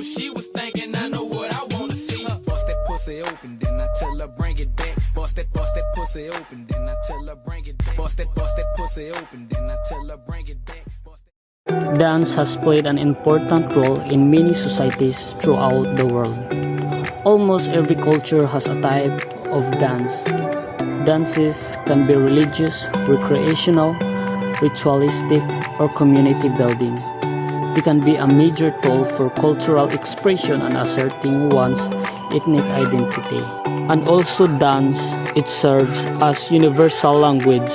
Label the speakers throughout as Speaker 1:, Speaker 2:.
Speaker 1: what she was thinking, I know what I wanna see. Bust that pussy open, then I tell her bring it back. Bust that pussy open, then I tell her bring it back. Bust that pussy open, then I tell her bring it back.
Speaker 2: Dance has played an important role in many societies throughout the world. Almost every culture has a type of dance. Dances can be religious, recreational, ritualistic, or community building. They can be a major tool for cultural expression and asserting one's ethnic identity. And also dance, it serves as universal language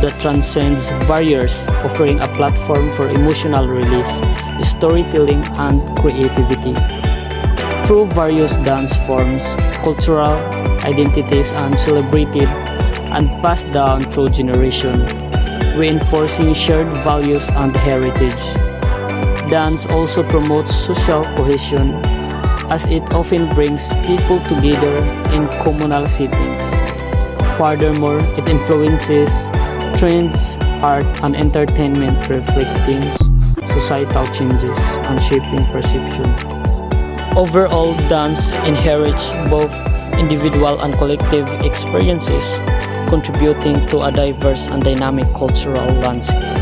Speaker 2: that transcends barriers, offering a platform for emotional release, storytelling, and creativity. Through various dance forms, cultural identities are celebrated and passed down through generations, reinforcing shared values and heritage. Dance also promotes social cohesion as it often brings people together in communal settings. Furthermore, it influences trends, art, and entertainment, reflecting societal changes and shaping perception. Overall, dance inherits both individual and collective experiences, contributing to a diverse and dynamic cultural landscape.